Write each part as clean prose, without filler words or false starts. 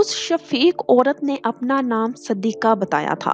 उस शफीक औरत ने अपना नाम सदीका बताया था।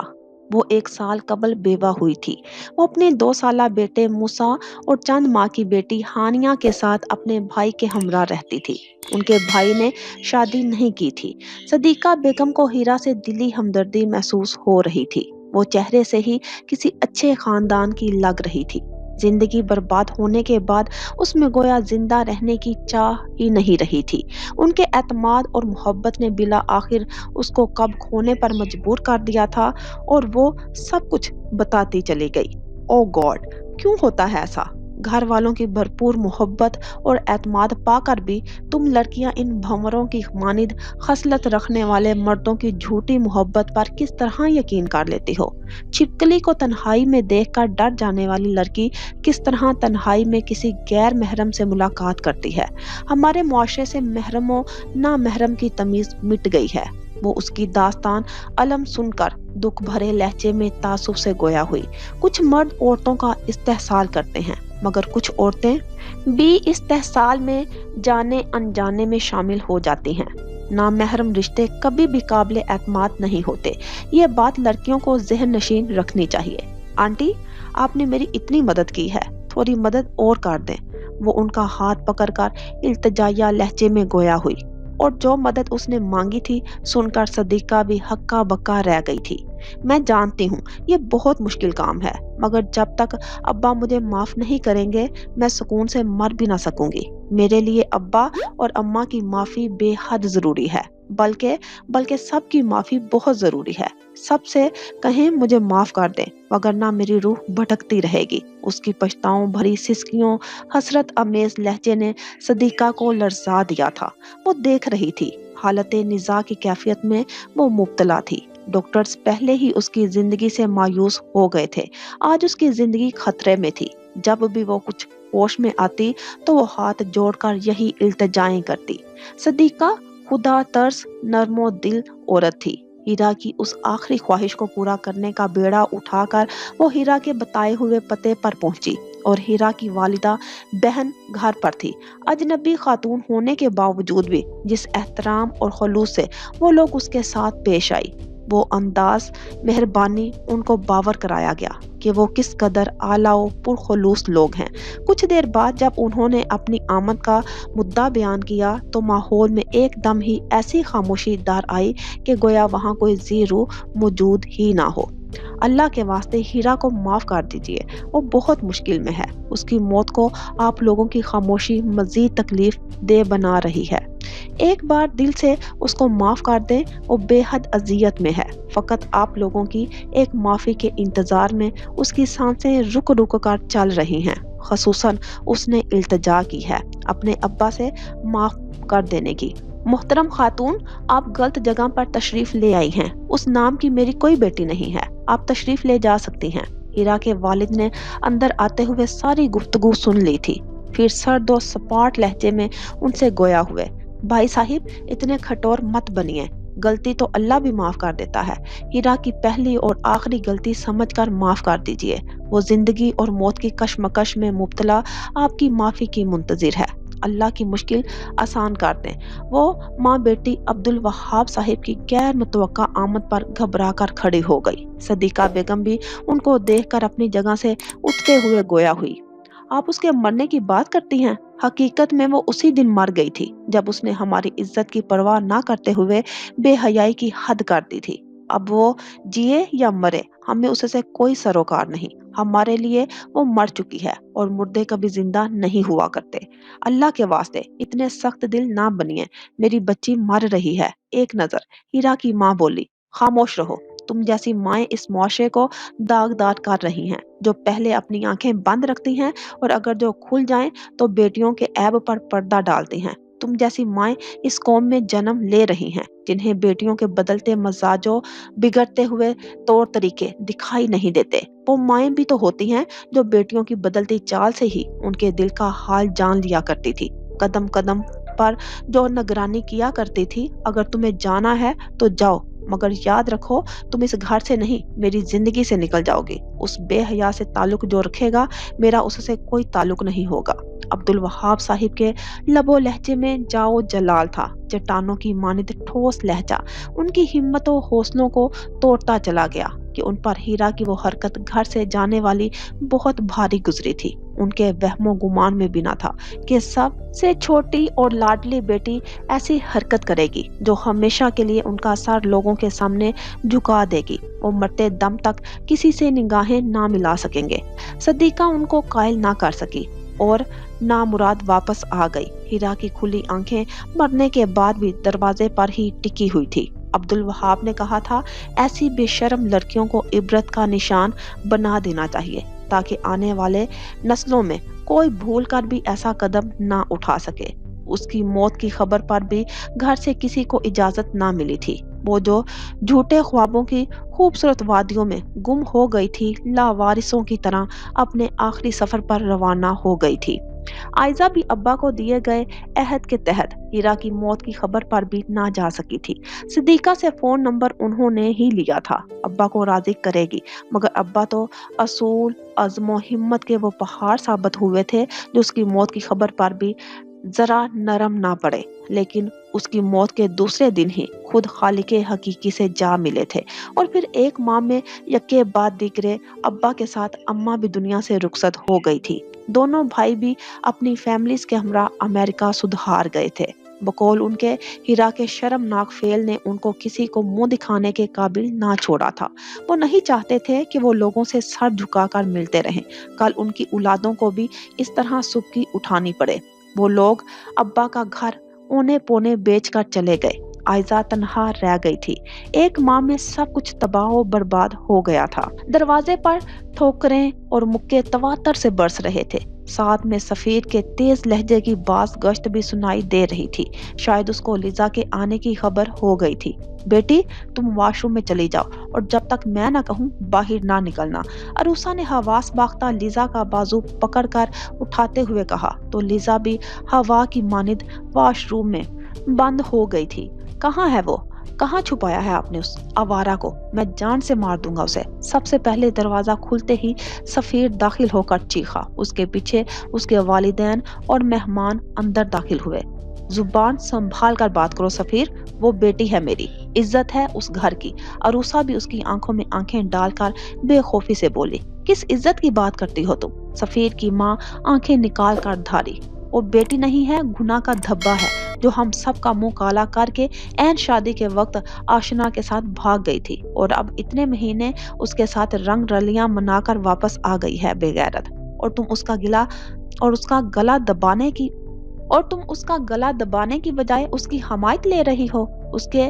वो 1 साल कबल बेवा हुई थी। वो अपने 2 साला बेटे मूसा और चंद माह की बेटी हानिया के साथ अपने भाई के हमरा रहती थी। उनके भाई ने शादी नहीं की थी। सदीका बेगम को हीरा से दिली हमदर्दी महसूस हो रही थी। वो चेहरे से ही किसी अच्छे खानदान की लग रही थी। जिंदगी बर्बाद होने के बाद उसमें गोया जिंदा रहने की चाह ही नहीं रही थी। उनके एतमाद और मोहब्बत ने बिला आखिर उसको कब खोने पर मजबूर कर दिया था, और वो सब कुछ बताती चली गई। ओ गॉड, क्यों होता है ऐसा? घर वालों की भरपूर मोहब्बत और एतमाद पाकर भी तुम लड़कियां इन भंवरों की मानिद खसलत रखने वाले मर्दों की झूठी मोहब्बत पर किस तरह यकीन कर लेती हो? छिपकली को तन्हाई में देखकर डर जाने वाली लड़की किस तरह तन्हाई में किसी गैर महरम से मुलाकात करती है? हमारे मुआशरे से महरमों ना महरम की तमीज मिट गई है। वो उसकी दास्तान अलम सुनकर दुख भरे लहजे में तासुब से गोया हुई। कुछ मर्द औरतों का इस्तेहसाल करते हैं, मगर कुछ औरतें भी इस्तेहसाल में जाने अनजाने में शामिल हो जाती हैं। नामहरम रिश्ते कभी भी काबिले एतमाद नहीं होते। ये बात लड़कियों को ज़हन नशीन रखनी चाहिए। आंटी, आपने मेरी इतनी मदद की है, थोड़ी मदद और कर दें। वो उनका हाथ पकड़कर इल्तिजाया लहजे में गोया हुई, और जो मदद उसने मांगी थी सुनकर सदीका भी हक्का बक्का रह गई थी। मैं जानती हूँ ये बहुत मुश्किल काम है, मगर जब तक अब्बा मुझे माफ नहीं करेंगे मैं सुकून से मर भी ना सकूंगी। मेरे लिए अब्बा और अम्मा की माफी बेहद जरूरी है, बल्कि बल्कि सबकी माफी बहुत जरूरी है। सबसे कहें मुझे माफ कर दें, वगरना मेरी रूह भटकती रहेगी। उसकी पछताओं भरी सिसकियों हसरत अमेज लहजे ने सदीका को लरजा दिया था। वो देख रही थी हालत निज़ा की कैफियत में वो मुब्तला थी। डॉक्टर्स पहले ही उसकी जिंदगी से मायूस हो गए थे। आज उसकी जिंदगी खतरे में थी। जब भी वो कुछ होश में आती तो वो हाथ जोड़कर यही इल्तिजाएं करती। सदीका खुदा तरस नरमो दिल औरत थी। हीरा की उस आखिरी ख्वाहिश को पूरा करने का बेड़ा उठाकर वो हीरा के बताए हुए पते पर पहुंची, और हीरा की वालिदा बहन घर पर थी। अजनबी खातून होने के बावजूद भी जिस एहतराम और खलूस से वो लोग उसके साथ पेश आई, वो अंदाज मेहरबानी उनको बावर कराया गया कि वो किस कदर आला और पुरखलूस लोग हैं। कुछ देर बाद जब उन्होंने अपनी आमद का मुद्दा बयान किया तो माहौल में एकदम ही ऐसी खामोशी दार आई कि गोया वहाँ कोई जीरू मौजूद ही ना हो। अल्लाह के वास्ते हीरा को माफ कर दीजिए, वो बहुत मुश्किल में है। उसकी मौत को आप लोगों की खामोशी मजीद तकलीफ दे बना रही है। एक बार दिल से उसको माफ कर दें, वो बेहद अजियत में है। फकत आप लोगों की एक माफी के इंतजार में उसकी सांसें रुक रुक कर चल रही हैं। खसूसन उसने इल्तिजा की है अपने अब्बा से माफ कर देने की। मोहतरम खातून, आप गलत जगह पर तशरीफ ले आई हैं। उस नाम की मेरी कोई बेटी नहीं है। आप तशरीफ ले जा सकती हैं। हीरा के वालिद ने अंदर आते हुए सारी गुफ्तगू सुन ली थी, फिर सर्द और सपाट लहजे में उनसे गोया हुए। भाई साहिब, इतने खटोर मत बनिए। गलती तो अल्लाह भी माफ कर देता है। हीरा की पहली और आखिरी गलती समझकर माफ कर दीजिए। वो जिंदगी और मौत की कशमकश में मुब्तला आपकी माफी की मुंतजिर है। अल्लाह की मुश्किल आसान कर दें। वो माँ बेटी अब्दुल वहाब साहिब की गैर मुतवक्का आमद पर घबरा कर खड़ी हो गई। सदीका बेगम भी उनको देखकर अपनी जगह से उठते हुए गोया हुई। आप उसके मरने की बात करती हैं? हकीकत में वो उसी दिन मर गई थी जब उसने हमारी इज्जत की परवाह ना करते हुए बेहयाई की हद कर दी थी। अब वो जिए या मरे, हमें उससे कोई सरोकार नहीं। हमारे लिए वो मर चुकी है, और मुर्दे कभी जिंदा नहीं हुआ करते। अल्लाह के वास्ते इतने सख्त दिल ना बनिए। मेरी बच्ची मर रही है, एक नजर। हीरा की माँ बोली। खामोश रहो। तुम जैसी माएं इस मुआशरे को दागदार कर रही हैं, जो पहले अपनी आंखें बंद रखती हैं और अगर जो खुल जाएं तो बेटियों के ऐब पर पर्दा डालती हैं। तुम जैसी माएं इस कौम में जन्म ले रही हैं, जिन्हें बेटियों के बदलते मजाजों, बिगड़ते हुए तौर तरीके दिखाई नहीं देते। वो माएं भी तो होती हैं जो बेटियों की बदलती चाल से ही उनके दिल का हाल जान लिया करती थी। कदम कदम पर जो निगरानी किया करती थी। अगर तुम्हें जाना है तो जाओ, मगर याद रखो तुम इस घर से नहीं मेरी जिंदगी से निकल जाओगे। उस बेहया से ताल्लुक जो रखेगा मेरा उससे कोई ताल्लुक नहीं होगा। अब्दुल वहाब साहिब के लबो लहजे में जाओ जलाल था, चट्टानों की मानित ठोस लहजा उनकी हिम्मतों हौसलों को तोड़ता चला गया कि उन पर हीरा की वो हरकत घर से जाने वाली बहुत भारी गुजरी थी। उनके वहमो गुमान में बिना था कि सबसे छोटी और लाडली बेटी ऐसी हरकत करेगी जो हमेशा के लिए उनका सर लोगों के सामने झुका देगी। वो मरते दम तक किसी से निगाहें ना मिला सकेंगे। सदीका उनको कायल ना कर सकी और नामुराद वापस आ गई। हीरा की खुली आंखें मरने के बाद भी दरवाजे पर ही टिकी हुई थी। अब्दुल वहाब ने कहा था, ऐसी बेशर्म लड़कियों को इबरत का निशान बना देना चाहिए ताकि आने वाले नस्लों में कोई भूल कर भी ऐसा कदम ना उठा सके। उसकी मौत की खबर पर भी घर से किसी को इजाजत ना मिली थी। वो जो झूठे ख्वाबों की खूबसूरत वादियों में गुम हो गई थी, लावारिसों की तरह अपने आखिरी सफर पर रवाना हो गई थी। आयजा भी अब्बा को दिए गए अहद के तहत हीरा की मौत की खबर पर भी ना जा सकी थी। सिद्दीका से फोन नंबर उन्होंने ही लिया था, अब्बा को राजी करेगी, मगर अब्बा तो असूल अज़्मो हिम्मत के वो पहाड़ साबित हुए थे जो उसकी मौत की खबर पर भी जरा नरम ना पड़े। लेकिन उसकी मौत के दूसरे दिन ही खुद खालिके हकीकी से जा मिले थे और फिर एक माह में यके बाद दिगरे अब्बा के साथ अम्मा भी दुनिया से रुखसत हो गई थी। दोनों भाई भी अपनी फैमिलीज के हमरा अमेरिका सुधार गए थे। बकौल उनके हीरा के शर्मनाक फेल ने उनको किसी को मुंह दिखाने के काबिल ना छोड़ा था। वो नहीं चाहते थे कि वो लोगों से सर झुकाकर मिलते रहें। कल उनकी औलादों को भी इस तरह सुबकी उठानी पड़े। वो लोग अब्बा का घर औने पौने बेचकर चले गए। आयजा तन्हा रह गई थी। एक माह में सब कुछ तबाह व बर्बाद हो गया था। दरवाजे पर ठोकरें और मुक्के तवातर से बरस रहे थे। साथ में सफीर के तेज लहजे की बास गश्त भी सुनाई दे रही थी। शायद उसको लिजा के आने की खबर हो गई थी। बेटी, तुम वॉशरूम में चली जाओ और जब तक मैं ना कहूँ बाहर ना निकलना। अरूसा ने हवास बाख्ता लिजा का बाजू पकड़कर उठाते हुए कहा तो लिजा भी हवा की मानिद वॉशरूम में बंद हो गई थी। कहाँ है वो? कहाँ छुपाया है आपने उस आवारा को? मैं जान से मार दूंगा उसे। सबसे पहले दरवाजा खुलते ही सफीर दाखिल होकर चीखा। उसके पीछे उसके वालिदैन और मेहमान अंदर दाखिल हुए। जुबान संभाल कर बात करो सफीर, वो बेटी है मेरी, इज्जत है उस घर की। अरूसा भी उसकी आंखों में आंखें डालकर बेखौफी से बोली, किस इज्जत की बात करती हो तुम? सफीर की माँ आंखें निकाल कर धारी, वो बेटी नहीं है, गुनाह का धब्बा है जो हम सब का मुंह काला करके ऐन शादी के वक्त आशना के साथ भाग गई थी और अब इतने महीने उसके साथ रंग रलियां मनाकर वापस आ गई है बेगैरत। और तुम उसका गला दबाने की बजाय उसकी हमायत ले रही हो, उसके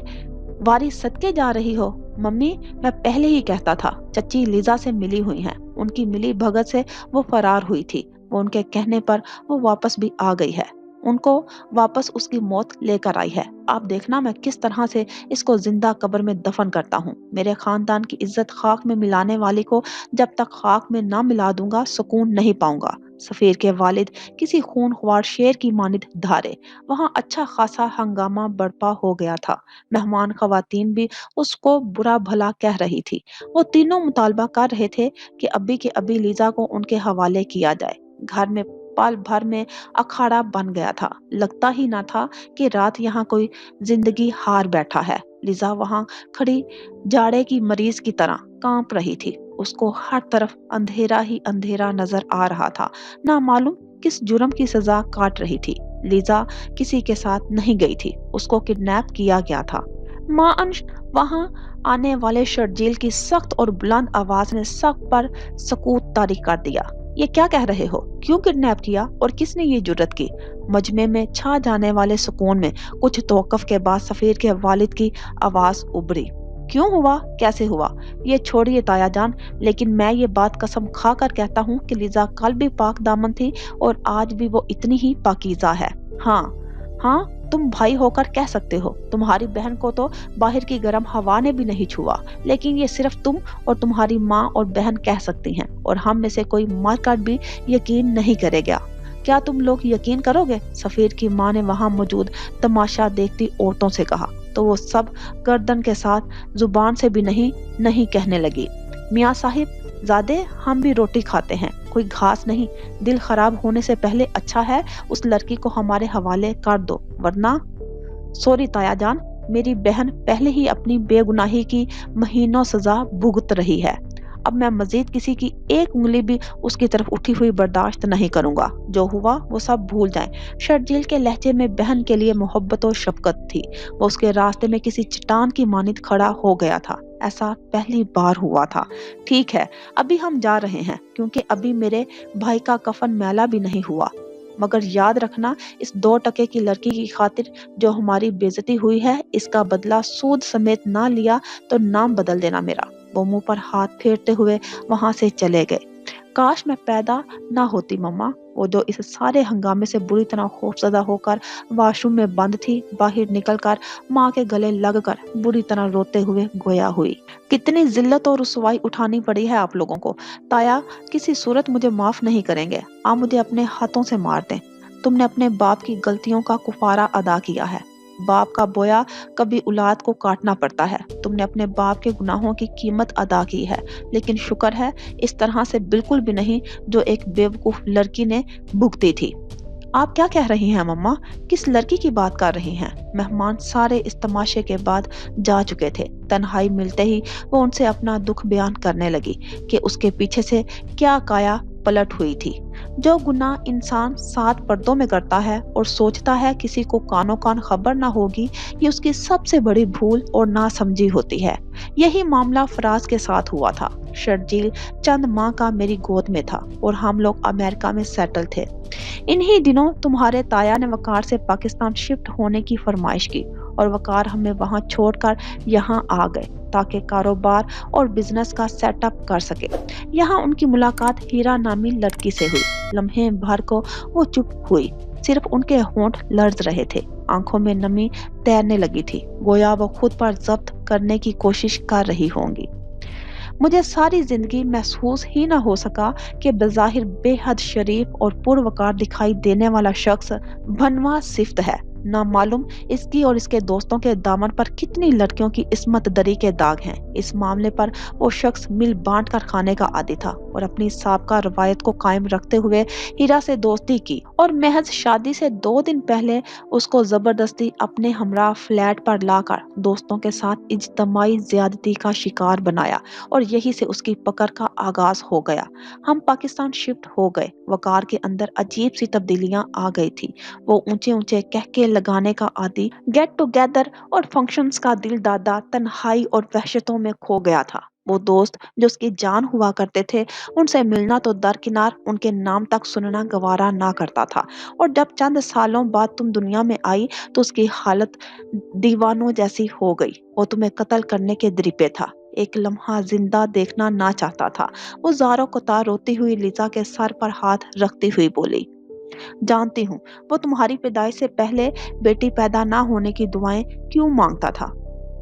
वारिस सदके जा रही हो। मम्मी, मैं पहले ही कहता था, चच्ची लिजा से मिली हुई हैं। उनकी मिली भगत से वो फरार हुई थी। वो उनके कहने पर वो वापस भी आ गई है। उनको वापस उसकी मौत लेकर आई है। आप देखना मैं किस तरह से इसको जिंदा कब्र में दफन करता हूँ। मेरे खानदान की इज्जत खाक में मिलाने वाली को जब तक खाक में ना मिला दूंगा सुकून नहीं पाऊंगा। सफीर के वालिद किसी खूनख्वार शेर की मानिद धारे। वहाँ अच्छा खासा हंगामा बर्पा हो गया था। मेहमान खवातीन भी उसको बुरा भला कह रही थी। वो तीनों मुतालबा कर रहे थे कि अब्बी के अब्बी लीजा को उनके हवाले किया जाए। घर में पल भर में अखाड़ा बन गया था। लगता ही ना था कि रात यहाँ कोई जिंदगी हार बैठा है। लिजा वहाँ खड़ी जाड़े की मरीज की तरह कांप रही थी। उसको हर तरफ अंधेरा ही अंधेरा नजर आ रहा था। ना मालूम किस जुर्म की सजा काट रही थी। लिजा किसी के साथ नहीं गई थी, उसको किडनैप किया गया था। मां अंश वहां आने वाले शर्जील की सख्त और बुलंद आवाज ने सब पर सकूत तारी कर दिया। ये क्या कह रहे हो? क्यों किडनैप किया और किसने ये जुर्रत की? मजमे में छा जाने वाले सुकून में कुछ तवक्कुफ के बाद सफीर के वालिद की आवाज उभरी। क्यों हुआ? कैसे हुआ? ये छोड़िए ताया जान, लेकिन मैं ये बात कसम खा कर कहता हूँ कि लिजा कल भी पाक दामन थी और आज भी वो इतनी ही पाकीज़ा है। हाँ, तुम भाई होकर कह सकते हो। तुम्हारी बहन को तो बाहर की गर्म हवा ने भी नहीं छुआ, लेकिन ये सिर्फ तुम और तुम्हारी माँ और बहन कह सकती हैं और हम में से कोई मरकर भी यकीन नहीं करेगा। क्या तुम लोग यकीन करोगे? सफीर की माँ ने वहां मौजूद तमाशा देखती औरतों से कहा। तो वो सब गर्दन के साथ जुबान से भी नहीं नहीं कहने लगी। मियाँ साहिब ज़ादे, हम भी रोटी खाते हैं, कोई घास नहीं। दिल खराब होने से पहले अच्छा है उस लड़की को हमारे हवाले कर दो, वरना। सॉरी ताया जान, मेरी बहन पहले ही अपनी बेगुनाही की महीनों सजा भुगत रही है। अब मैं मजीद किसी की एक उंगली भी उसकी तरफ उठी हुई बर्दाश्त नहीं करूंगा। जो हुआ वो सब भूल जाएं। शर्जील के लहजे में बहन के लिए मोहब्बत और शफकत थी। वो उसके रास्ते में किसी चट्टान की मानित खड़ा हो गया था। ऐसा पहली बार हुआ था। ठीक है, अभी हम जा रहे हैं, क्योंकि अभी मेरे भाई का कफन मैला भी नहीं हुआ। मगर याद रखना, इस 2 टके की लड़की की खातिर जो हमारी बेइज्जती हुई है, इसका बदला सूद समेत ना लिया तो नाम बदल देना मेरा। वो मुंह पर हाथ फेरते हुए वहां से चले गए। काश मैं पैदा ना होती मम्मा। वो जो इस सारे हंगामे से बुरी तरह खौफजदा होकर वॉशरूम में बंद थी, बाहर निकलकर माँ के गले लगकर बुरी तरह रोते हुए गोया हुई। कितनी जिल्लत और रुसवाई उठानी पड़ी है आप लोगों को। ताया किसी सूरत मुझे माफ नहीं करेंगे। आप मुझे अपने हाथों से मार दें। तुमने अपने बाप की गलतियों का कुफारा अदा किया है। बाप का बोया कभी औलाद को काटना पड़ता है। तुमने अपने बाप के गुनाहों की कीमत अदा की है, लेकिन शुक्र है इस तरह से बिल्कुल भी नहीं जो एक बेवकूफ लड़की ने भुगती थी। आप क्या कह रही हैं मम्मा? किस लड़की की बात कर रही हैं? मेहमान सारे इस तमाशे के बाद जा चुके थे। तन्हाई मिलते ही वो उनसे अपना दुख बयान करने लगी कि उसके पीछे से क्या काया पलट हुई थी। जो गुनाह इंसान 7 पर्दों में करता है और सोचता है किसी को कानो कान खबर ना होगी, ये उसकी सबसे बड़ी भूल और नासमझी होती है। यही मामला फराज के साथ हुआ था। शर्जील चंद माह का मेरी गोद में था और हम लोग अमेरिका में सेटल थे। इन्हीं दिनों तुम्हारे ताया ने वकार से पाकिस्तान शिफ्ट होने की फरमाइश की और वकार हमें वहां छोड़कर यहाँ आ गए ताकि कारोबार और बिजनेस का सेटअप कर सके। यहाँ उनकी मुलाकात हीरा नामी लड़की से हुई। लम्हे भर को वो चुप हुई। सिर्फ उनके होंठ लर्ज रहे थे, आंखों में नमी तैरने लगी थी, गोया वो खुद पर जब्त करने की कोशिश कर रही होंगी। मुझे सारी जिंदगी महसूस ही ना हो सका कि बज़ाहिर बेहद शरीफ और पुरवकार दिखाई देने वाला शख्स भनवा सिफ्त है। ना मालूम इसकी और इसके दोस्तों के दामन पर कितनी लड़कियों की इस्मत दरी के दाग हैं। इस मामले पर वो शख्स मिल बांट कर खाने का आदी था और अपनी साबका रवायत को कायम रखते हुए हीरा से दोस्ती की और महज शादी से 2 दिन पहले उसको जबरदस्ती अपने हमरा फ्लैट पर लाकर दोस्तों के साथ इज्तमाई ज्यादती का शिकार बनाया और यही से उसकी पकड़ का आगाज हो गया। हम पाकिस्तान शिफ्ट हो गए। वकार के अंदर अजीब सी तब्दीलियां आ गई थी। वो ऊंचे ऊंचे कहके लगाने का आदी, गेट टुगेदर और फंक्शंस का दिल दादा तन्हाई और वहशतों में खो गया था। वो दोस्त जो उसकी जान हुआ करते थे, उनसे मिलना तो दरकिनार, उनके नाम तक सुनना गवारा ना करता था। और जब चंद सालों बाद तुम दुनिया में आई तो उसकी हालत दीवानों जैसी हो गई। वो तुम्हें कत्ल करने के दरिपे था। एक लम्हा जिंदा देखना ना चाहता था। वो ज़ारो कतार रोती हुई लिजा के सर पर हाथ रखती हुई बोली, जानती हूँ वो तुम्हारी पैदाइश से पहले बेटी पैदा ना होने की दुआएं क्यों मांगता था।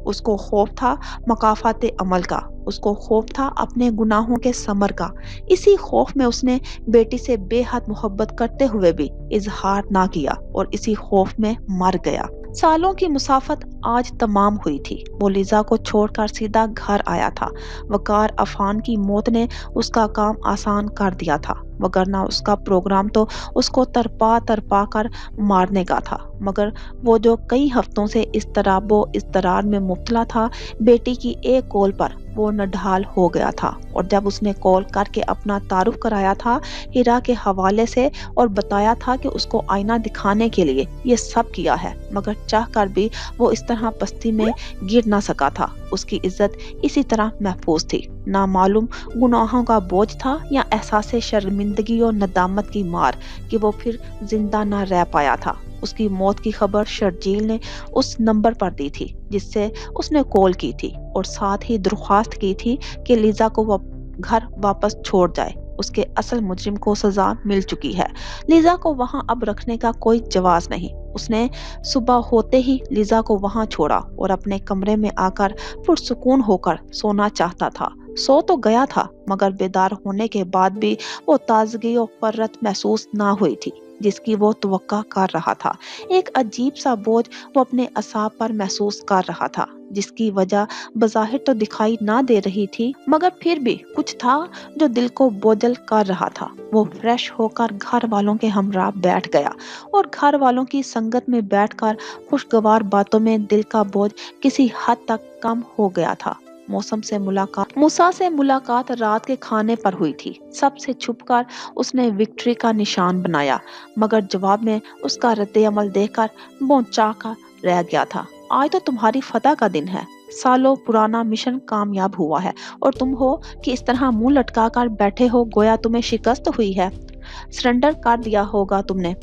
उसको खौफ था मकाफात अमल का, उसको खौफ था अपने गुनाहों के समर का। इसी खौफ में उसने बेटी से बेहद मोहब्बत करते हुए भी इजहार ना किया और इसी खौफ में मर गया। सालों की मुसाफत आज तमाम हुई थी। वो लिजा को छोड़कर सीधा घर आया था। वकार अफान की मौत ने उसका काम आसान कर दिया था, वगरना उसका प्रोग्राम तो उसको तरपा तरपा कर मारने का था। मगर वो जो कई हफ्तों से इस्तरार में मुब्तला था, बेटी की एक कॉल पर वो नढाल हो गया था। और जब उसने कॉल करके अपना तारुफ कराया था हीरा के हवाले से और बताया था कि उसको आईना दिखाने के लिए ये सब किया है, मगर चाह कर भी वो इस तरह पस्ती में गिर ना सका था। उसकी इज्जत इसी तरह महफूज थी। ना मालूम गुनाहों का बोझ था या एहसास शर्मिंदगी और नदामत की मार कि वो फिर जिंदा ना रह पाया था। उसकी मौत की खबर शर्जील ने उस नंबर पर दी थी जिससे उसने कॉल की थी और साथ ही दरख्वास्त की थी कि लिजा को वो घर वापस छोड़ जाए। उसके असल मुजरिम को सजा मिल चुकी है। लिजा को वहां अब रखने का कोई जवाज नहीं। उसने सुबह होते ही लिजा को वहां छोड़ा और अपने कमरे में आकर पुरसुकून होकर सोना चाहता था। सो तो गया था, मगर बेदार होने के बाद भी वो ताजगी और फर्रत महसूस ना हुई थी। جس کی وہ توقع کر رہا تھا۔ ایک عجیب سا بوجھ وہ اپنے اعصاب پر محسوس کر رہا تھا، جس کی وجہ بظاہر تو دکھائی نہ دے رہی تھی، مگر پھر بھی کچھ تھا جو دل کو بوجھل کر رہا تھا۔ وہ فریش ہو کر گھر والوں کے ہمراہ بیٹھ گیا اور گھر والوں کی سنگت میں بیٹھ کر خوشگوار باتوں میں دل کا بوجھ کسی حد تک کم ہو گیا تھا۔ موسیٰ سے ملاقات رات کے کھانے پر ہوئی تھی۔ سب سے چھپ کر اس نے وکٹری کا نشان بنایا، مگر جواب میں اس کا رد عمل دیکھ کر بونچا کر رہ گیا تھا۔ آج تو تمہاری فتح کا دن ہے، سالوں پرانا مشن کامیاب ہوا ہے اور تم ہو کہ اس طرح منہ لٹکا کر بیٹھے ہو گویا تمہیں شکست ہوئی ہے، سرنڈر کر دیا ہوگا تم نے۔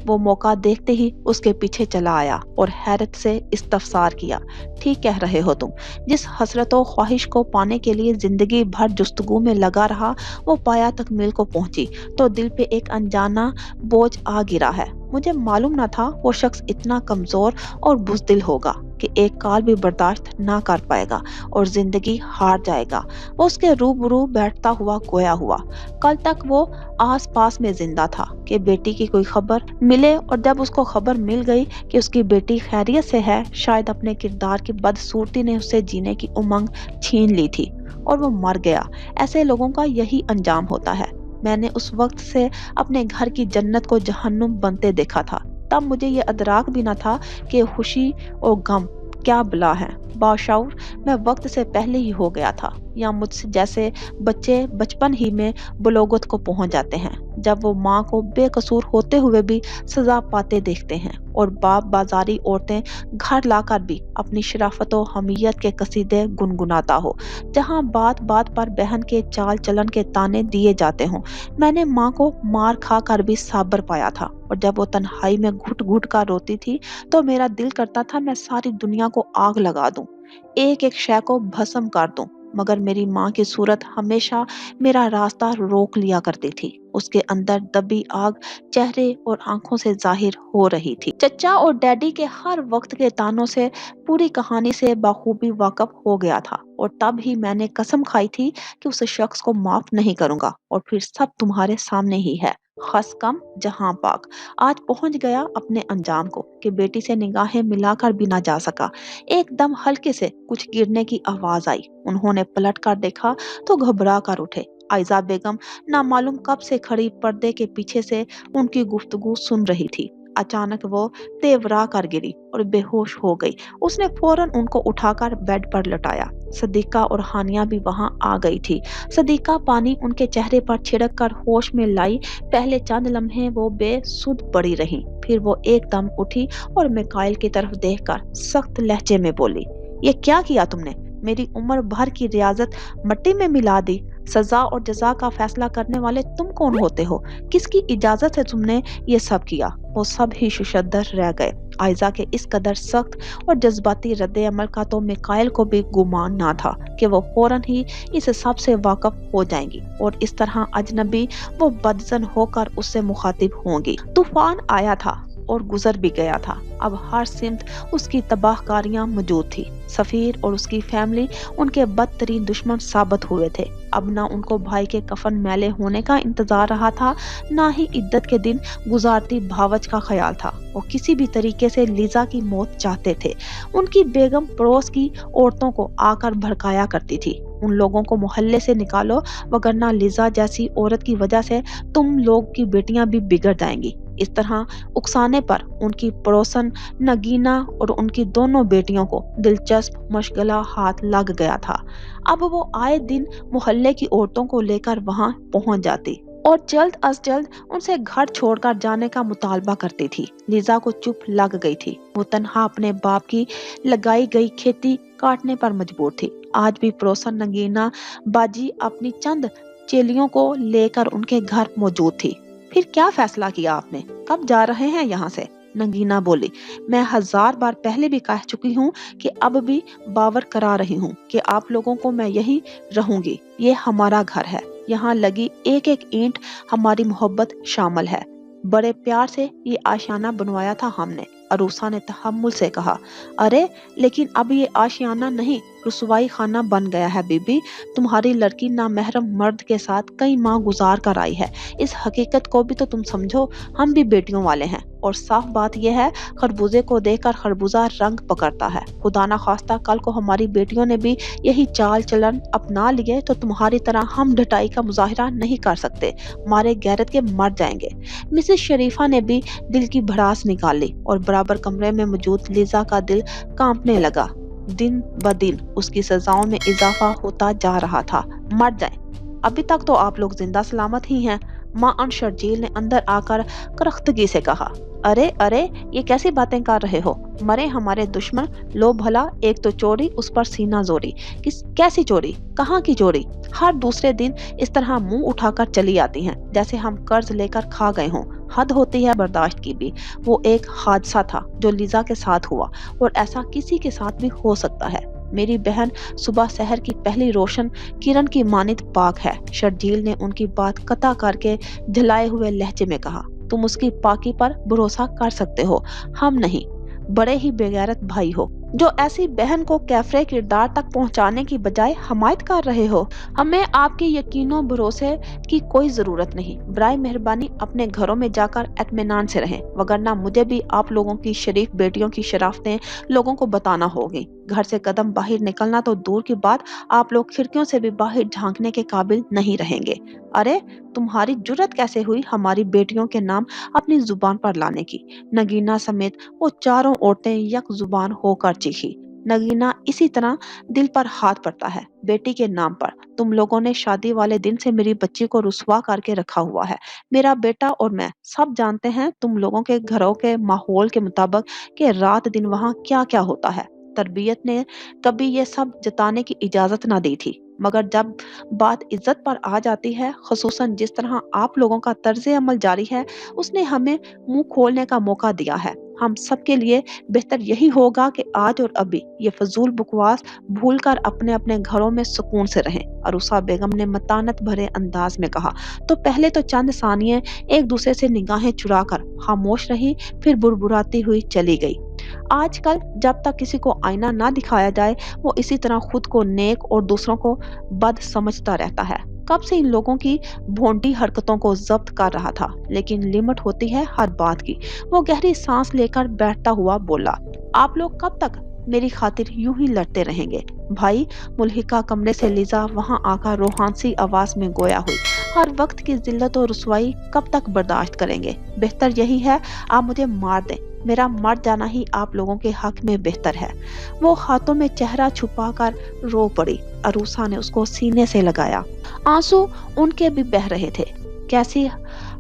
وہ موقع دیکھتے ہی اس کے پیچھے چلا آیا اور حیرت سے استفسار کیا، ٹھیک کہہ رہے ہو تم؟ جس حسرت و خواہش کو پانے کے لیے زندگی بھر جستجو میں لگا رہا، وہ پایا تکمیل کو پہنچی تو دل پہ ایک انجانا بوجھ آ گرا ہے۔ مجھے معلوم نہ تھا وہ شخص اتنا کمزور اور بزدل ہوگا کہ ایک کال بھی برداشت نہ کر پائے گا اور زندگی ہار جائے گا۔ وہ اس کے روبرو بیٹھتا ہوا گویا ہوا۔ کل تک وہ آس پاس میں زندہ تھا کہ بیٹی کی کوئی خبر ملے، اور جب اس کو خبر مل گئی کہ اس کی بیٹی خیریت سے ہے، شاید اپنے کردار کی بدصورتی نے اسے جینے کی امنگ چھین لی تھی اور وہ مر گیا۔ ایسے لوگوں کا یہی انجام ہوتا ہے۔ میں نے اس وقت سے اپنے گھر کی جنت کو جہنم بنتے دیکھا تھا۔ تب مجھے یہ ادراک بھی نہ تھا کہ خوشی اور غم کیا بلا ہے۔ باشعور میں وقت سے پہلے ہی ہو گیا تھا، یا مجھ سے جیسے بچے بچپن ہی میں بلوغت کو پہنچ جاتے ہیں، جب وہ ماں کو بے قصور ہوتے ہوئے بھی سزا پاتے دیکھتے ہیں، اور باپ بازاری عورتیں گھر لا کر بھی اپنی شرافت و حمیت کے قصیدے گنگناتا ہو، جہاں بات بات پر بہن کے چال چلن کے تانے دیے جاتے ہوں۔ میں نے ماں کو مار کھا کر بھی صابر پایا تھا، اور جب وہ تنہائی میں گھٹ گھٹ کر روتی تھی تو میرا دل کرتا تھا میں ساری دنیا کو آگ لگا دوں، ایک ایک شے کو بھسم کر دوں، مگر میری ماں کی صورت ہمیشہ میرا راستہ روک لیا کرتی تھی۔ اس کے اندر دبی آگ چہرے اور آنکھوں سے ظاہر ہو رہی تھی۔ چچا اور ڈیڈی کے ہر وقت کے تانوں سے پوری کہانی سے بخوبی واقف ہو گیا تھا، اور تب ہی میں نے قسم کھائی تھی کہ اس شخص کو معاف نہیں کروں گا، اور پھر سب تمہارے سامنے ہی ہے۔ خس کم جہاں پاک آج پہنچ گیا اپنے انجام کو کہ بیٹی سے نگاہیں ملا کر بھی نہ جا سکا۔ ایک دم ہلکے سے کچھ گرنے کی آواز آئی۔ انہوں نے پلٹ کر دیکھا تو گھبرا کر اٹھے۔ عائزہ بیگم نامعلوم کب سے کھڑی پردے کے پیچھے سے ان کی گفتگو سن رہی تھی۔ اچانک وہ تیورا کر گری اور بے ہوش ہو گئی۔ اس نے فوراً ان کو اٹھا کر بیڈ پر لٹایا۔ صدیقہ اور ہانیہ بھی وہاں آ گئی تھی۔ صدیقہ پانی ان کے چہرے پر چھڑک کر ہوش میں لائی۔ پہلے چند لمحے وہ بے سدھ پڑی رہیں، پھر وہ ایک دم اٹھی اور میکائل کی طرف دیکھ کر سخت لہجے میں بولی، یہ کیا کیا تم نے؟ میری عمر بھر کی ریاضت مٹی میں ملا دی۔ سزا اور جزا کا فیصلہ کرنے والے تم کون ہوتے ہو؟ کس کی اجازت ہے تم نے یہ سب کیا؟ وہ سب ہی ششدر رہ گئے۔ عائزہ کے اس قدر سخت اور جذباتی رد عمل کا تو میکائل کو بھی گمان نہ تھا کہ وہ فوراً ہی اس سب سے واقف ہو جائیں گی، اور اس طرح اجنبی وہ بدظن ہو کر اس سے مخاطب ہوں گی۔ طوفان آیا تھا اور گزر بھی گیا تھا۔ اب ہر سمت اس کی تباہ کاریاں موجود تھی۔ سفیر اور اس کی فیملی ان کے بدترین دشمن ثابت ہوئے تھے۔ اب نہ ان کو بھائی کے کفن میلے ہونے کا انتظار رہا تھا، نہ ہی عدت کے دن گزارتی بھاوچ کا خیال تھا۔ وہ کسی بھی طریقے سے لیزا کی موت چاہتے تھے۔ ان کی بیگم پڑوس کی عورتوں کو آ کر بھڑکایا کرتی تھی، ان لوگوں کو محلے سے نکالو، وگرنہ لیزا جیسی عورت کی وجہ سے تم لوگ کی بیٹیاں بھی بگڑ جائیں گی۔ اس طرح اکسانے پر ان کی پڑوسن نگینا اور ان کی دونوں بیٹیوں کو دلچسپ مشغلہ ہاتھ لگ گیا تھا۔ اب وہ آئے دن محلے کی عورتوں کو لے کر وہاں پہنچ جاتی اور جلد از جلد ان سے گھر چھوڑ کر جانے کا مطالبہ کرتی تھی۔ لیزا کو چپ لگ گئی تھی۔ وہ تنہا اپنے باپ کی لگائی گئی کھیتی کاٹنے پر مجبور تھی۔ آج بھی پڑوسن نگینا باجی اپنی چند چیلیوں کو لے کر ان کے گھر موجود تھی۔ پھر کیا فیصلہ کیا آپ نے؟ کب جا رہے ہیں یہاں سے؟ نگینا بولی، میں 1000 بار پہلے بھی کہہ چکی ہوں کہ اب بھی باور کرا رہی ہوں کہ آپ لوگوں کو میں یہی رہوں گی۔ یہ ہمارا گھر ہے، یہاں لگی ایک ایک اینٹ ہماری محبت شامل ہے۔ بڑے پیار سے یہ آشیانہ بنوایا تھا ہم نے، عروسہ نے تحمل سے کہا۔ ارے لیکن اب یہ آشیانہ نہیں، रसवाई खाना बन गया है बीबी। तुम्हारी लड़की नामहरम मर्द के साथ कई माह गुजार कर आई है। इस हकीकत को भी तो तुम समझो, हम भी बेटियों वाले हैं। और साफ बात यह है, खरबूजे को देखकर खरबूजा रंग पकड़ता है। खुदा ना खास्ता कल को हमारी बेटियों ने भी यही चाल चलन अपना लिए तो तुम्हारी तरह हम ढटाई का मुजाहिरा नहीं कर सकते, हमारे गैरत के मर जाएंगे। मिसेस शरीफा ने भी दिल की भड़ास निकाली और बराबर कमरे में मौजूद लिजा का दिल कांपने लगा। दिन ब दिन उसकी सजाओं में इजाफा होता जा रहा था। मर जाए, अभी तक तो आप लोग जिंदा सलामत ही हैं। मां अन शर्जील ने अंदर आकर करख्तगी से कहा, अरे अरे ये कैसी बातें कर रहे हो? मरे हमारे दुश्मन, लो भला, एक तो चोरी, उस पर सीना जोरी। कैसी चोरी, कहाँ की चोरी? हर दूसरे दिन इस तरह मुंह उठाकर चली आती हैं जैसे हम कर्ज लेकर खा गए हों। हद होती है बर्दाश्त की भी। वो एक हादसा था जो लिजा के साथ हुआ, और ऐसा किसी के साथ भी हो सकता है। मेरी बहन सुबह शहर की पहली रोशन किरण की मानित पाक है। शर्जील ने उनकी बात कता करके झलाए हुए लहजे में कहा, तुम उसकी पाकी पर भरोसा कर सकते हो, हम नहीं। बड़े ही बेगैरत भाई हो जो ऐसी बहन को कैफरे किरदार तक पहुंचाने की बजाय हमायत कर रहे हो। हमें आपके यकीनो भरोसे की कोई जरूरत नहीं। बराए मेहरबानी अपने घरों में जाकर इत्मीनान से रहें, वगरना मुझे भी आप लोगों की शरीफ बेटियों की शराफतें लोगों को बताना होगी। घर से कदम बाहर निकलना तो दूर की बात, आप लोग खिड़कियों से भी बाहर झांकने के काबिल नहीं रहेंगे। अरे तुम्हारी जुर्रत कैसे हुई हमारी बेटियों के नाम अपनी जुबान पर लाने की? नगीना समेत वो चारों औरतें यक जुबान होकर चीखी। नगीना, इसी तरह दिल पर हाथ पड़ता है बेटी के नाम पर। तुम लोगों ने शादी वाले दिन से मेरी बच्ची को रुसवा करके रखा हुआ है। मेरा बेटा और मैं सब जानते हैं तुम लोगों के घरों के माहौल के मुताबिक कि रात दिन वहाँ क्या क्या होता है। तरबियत ने कभी ये सब जताने की इजाजत ना दी थी, मगर जब बात इज्जत पर आ जाती है, खसूसन जिस तरह आप लोगों का तर्ज अमल जारी है, उसने हमें मुंह खोलने का मौका दिया है। हम सबके लिए बेहतर यही होगा कि आज और अभी ये फजूल बकवास भूलकर अपने अपने घरों में सुकून से रहें। अरूसा बेगम ने मतानत भरे अंदाज में कहा। तो पहले तो चंद सानिये एक दूसरे से निगाहें चुराकर खामोश रही, फिर बुरबुराती हुई चली गई। आजकल जब तक किसी को आईना ना दिखाया जाए, वो इसी तरह खुद को नेक और दूसरों को बद समझता रहता है। कब से इन लोगों की भोंडी हरकतों को जब्त कर रहा था, लेकिन लिमिट होती है हर बात की। वो गहरी सांस लेकर बैठता हुआ बोला, आप लोग कब तक मेरी खातिर यूं ही लड़ते रहेंगे? भाई, मुल्हिका कमरे से लिजा वहां आकर रोहानसी आवाज में गोया हुई, हर वक्त की जिल्लत और रुसवाई कब तक बर्दाश्त करेंगे? बेहतर यही है आप मुझे मार दें, मेरा मर जाना ही आप लोगों के हक में बेहतर है। वो हाथों में चेहरा छुपाकर रो पड़ी। अरूसा ने उसको सीने से लगाया। आंसू उनके भी बह रहे थे। कैसी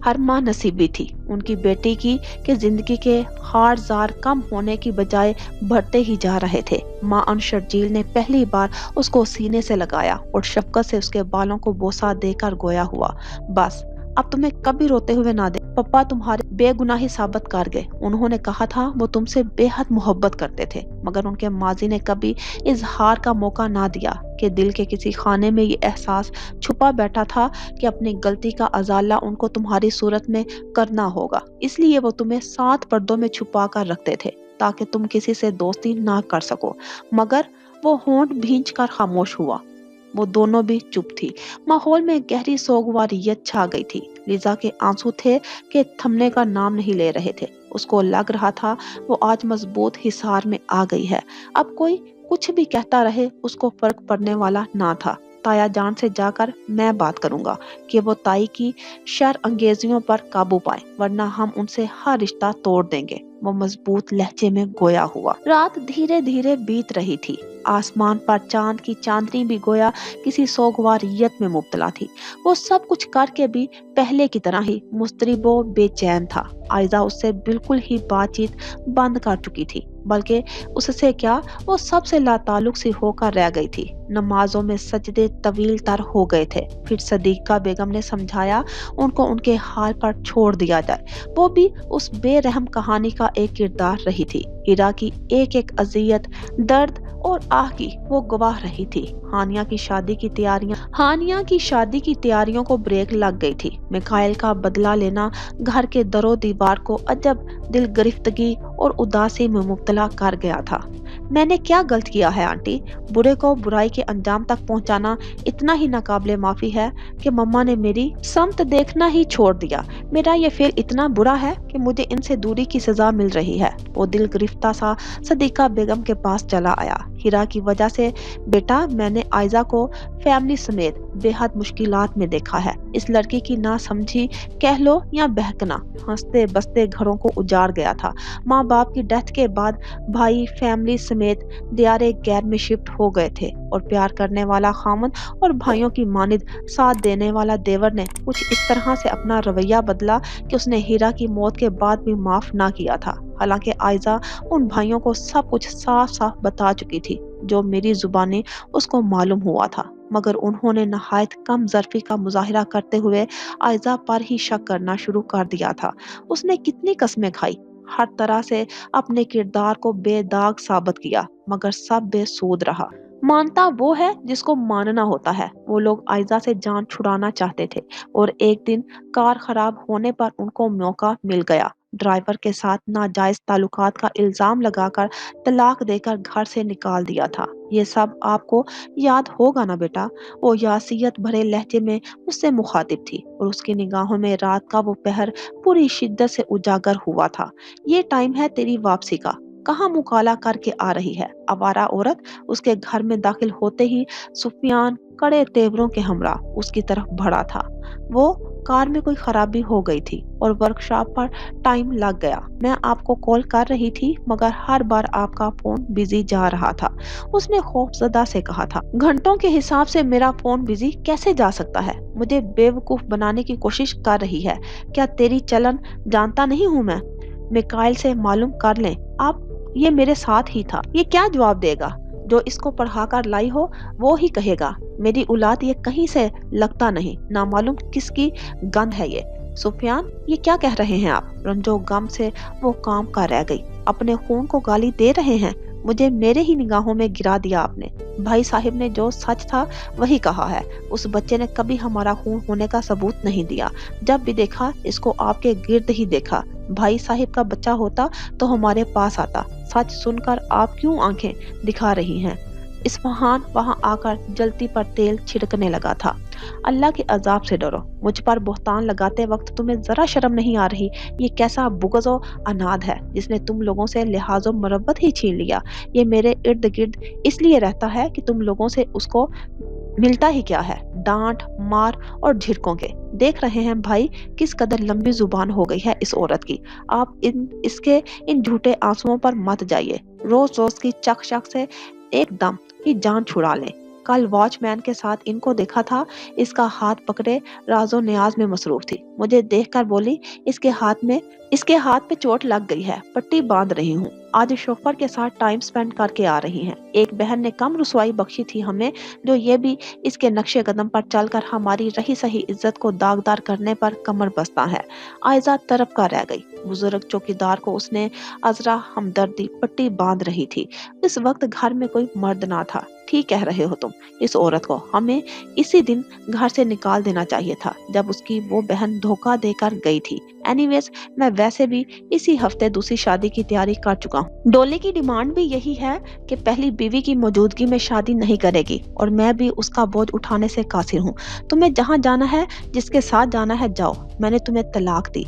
हरमा नसीबी थी उनकी बेटी की कि जिंदगी के हार जार कम होने की बजाय बढ़ते ही जा रहे थे। मां अन शर्जील ने पहली बार उसको सीने से लगाया और शफकत से उसके बालों को बोसा देकर गोया हुआ, बस अब तुम्हें कभी रोते हुए ना दे। पप्पा तुम्हारे बेगुनाही साबित कर गए। उन्होंने कहा था वो तुमसे बेहद मोहब्बत करते थे, मगर उनके माजी ने कभी इजहार का मौका ना दिया कि दिल के किसी खाने में ये एहसास छुपा बैठा था कि अपनी गलती का अजाला उनको तुम्हारी सूरत में करना होगा। इसलिए वो तुम्हें 7 पर्दों में छुपा कर रखते थे ताकि तुम किसी से दोस्ती ना कर सको। मगर वो होंठ भींच कर खामोश हुआ। वो दोनों भी चुप थी। माहौल में गहरी सोगवारियत छा गई थी। लिजा के आंसू थे कि थमने का नाम नहीं ले रहे थे। उसको लग रहा था वो आज मजबूत हिसार में आ गई है। अब कोई कुछ भी कहता रहे, उसको फर्क पड़ने वाला ना था। ताया जान से जाकर मैं बात करूंगा कि वो ताई की शर अंगेजियों पर काबू पाए, वरना हम उनसे हर रिश्ता तोड़ देंगे। वो मजबूत लहजे में गोया हुआ। रात धीरे धीरे बीत रही थी। आसमान पर चांद की चांदनी भी गोया किसी सोगवारियत में मुब्तला थी। वो सब कुछ करके भी पहले की तरह ही मुस्तरिबो बेचैन था। आयजा उससे बिल्कुल ही बातचीत बंद कर चुकी थी, बल्कि उससे क्या, वो सबसे लाताल्लुक सी होकर रह गई थी। नमाजों में सजदे तवील तर हो गए थे। फिर सदीका बेगम ने समझाया उनको उनके हाल पर छोड़ दिया जाए। वो भी उस बेरहम कहानी का एक किरदार रही थी। हिरा की एक एक अजियत, दर्द और आह की वो गवाह रही थी। हानिया की शादी की तैयारियों को ब्रेक लग गई थी। मिकाइल का बदला लेना घर के दरो दीवार को अजब दिल गिरफ्तगी और उदासी में मुब्तला कर गया था। मैंने क्या गलत किया है आंटी? बुरे को बुराई के अंजाम तक पहुंचाना इतना ही नाकाबिले माफी है कि मम्मा ने मेरी समत देखना ही छोड़ दिया। मेरा ये फेल इतना बुरा है कि मुझे इनसे दूरी की सजा मिल रही है। वो दिल गिरफ्ता सा सदीका बेगम के पास चला आया। हीरा की वजह से बेटा मैंने आयजा को फैमिली समेत बेहद मुश्किलात में देखा है। इस लड़की की ना समझी कह लो या बहकना हंसते बसते घरों को उजाड़ गया था। माँ बाप की डेथ के बाद भाई फैमिली समेत दियारे गैर में शिफ्ट हो गए थे और प्यार करने वाला खामन और भाइयों की मानिद साथ देने वाला देवर ने कुछ इस तरह से अपना रवैया बदला कि उसने हीरा की मौत के बाद भी माफ ना किया था। हालांकि आयजा उन भाइयों को सब कुछ साफ साफ बता चुकी थी जो मेरी जुबानी उसको मालूम हुआ था, मगर उन्होंने नहायत कम ज़र्फी का मुजाहिरा करते हुए आयजा पर ही शक करना शुरू कर दिया था। उसने कितनी कस्में खाई, हर तरह से अपने किरदार को बेदाग साबित किया, मगर सब बेसूद रहा। मानता वो है जिसको मानना होता है। वो लोग आयजा से जान छुड़ाना चाहते थे और एक दिन कार खराब होने पर उनको मौका मिल गया। ड्राइवर के साथ नाजायज ताल्लुकात का इल्जाम लगाकर तलाक देकर घर से निकाल दिया था। ये सब आपको याद होगा ना बेटा? वो यासियत भरे लहजे में मुझसे मुखातिब थी और उसकी निगाहों में रात का वो पहर पूरी शिद्दत से उजागर हुआ था। ये टाइम है तेरी वापसी का, कहाँ मुकाला करके आ रही है आवारा औरत? उसके घर में दाखिल होते ही सुफियान कड़े तेवरों के हमरा उसकी तरफ बढ़ा था। वो कार में कोई खराबी हो गई थी और वर्कशॉप पर टाइम लग गया। मैं आपको कॉल कर रही थी मगर हर बार आपका फोन बिजी जा रहा था, उसने खौफजदा से कहा था। घंटों के हिसाब से मेरा फोन बिजी कैसे जा सकता है? मुझे बेवकूफ बनाने की कोशिश कर रही है क्या? तेरी चलन जानता नहीं हूँ मैं। मिकाइल से मालूम कर लें आप, ये मेरे साथ ही था। ये क्या जवाब देगा? जो इसको पढ़ाकर लाई हो वो ही कहेगा। मेरी औलाद ये कहीं से लगता नहीं, ना मालूम किसकी गंध है ये। सुफियान ये क्या कह रहे हैं आप? रंजो गम से वो काम का रह गई। अपने खून को गाली दे रहे हैं? मुझे मेरे ही निगाहों में गिरा दिया आपने। भाई साहिब ने जो सच था वही कहा है। उस बच्चे ने कभी हमारा खून होने का सबूत नहीं दिया। जब भी देखा इसको आपके गिर्द ही देखा। भाई साहिब का बच्चा होता तो हमारे पास आता। सच सुनकर आप क्यों आंखें दिखा रही हैं? इस्फहान वहां आकर जलती पर तेल छिड़कने लगा था। अल्लाह के अजाब से डरो। मुझ पर बोहतान लगाते वक्त तुम्हें जरा शर्म नहीं आ रही? ये कैसा बुग़्ज़ अनाद है जिसने तुम लोगों से लिहाजो मरब्बत ही छीन लिया। ये मेरे इर्द गिर्द इसलिए रहता है कि तुम लोगों से उसको मिलता ही क्या है? डांट मार और झिड़कों के। देख रहे हैं भाई किस कदर लंबी जुबान हो गई है इस औरत की। आप इन झूठे आंसुओं पर मत जाइए। रोज रोज की चक चक से एकदम ही जान छुड़ा लें। कल वॉचमैन के साथ इनको देखा था, इसका हाथ पकड़े राजो न्याज में मसरूफ थी। मुझे देखकर बोली इसके हाथ पे चोट लग गई है, पट्टी बांध रही हूँ। आज शोफर के साथ टाइम स्पेंड करके आ रही हैं। एक बहन ने कम रुसवाई बख्शी थी हमें, जो ये भी इसके नक्शे कदम पर चलकर हमारी रही सही इज्जत को दागदार करने पर कमर बस्ता है। आयजा तरफ का रह गई। बुजुर्ग चौकीदार को उसने अजरा हमदर्दी पट्टी बांध रही थी। इस वक्त घर में कोई मर्द ना था। ठीक कह रहे हो तुम। इस औरत को हमें इसी दिन घर से निकाल देना चाहिए था जब उसकी वो बहन धोखा देकर गई थी। एनीवेज मैं वैसे भी इसी हफ्ते दूसरी शादी की तैयारी कर चुका हूँ। डोली की डिमांड भी यही है कि पहली बीवी की मौजूदगी में शादी नहीं करेगी और मैं भी उसका बोझ उठाने से कासिर हूँ। तुम्हें जहाँ जाना है, जिसके साथ जाना है जाओ। मैंने तुम्हें तलाक दी।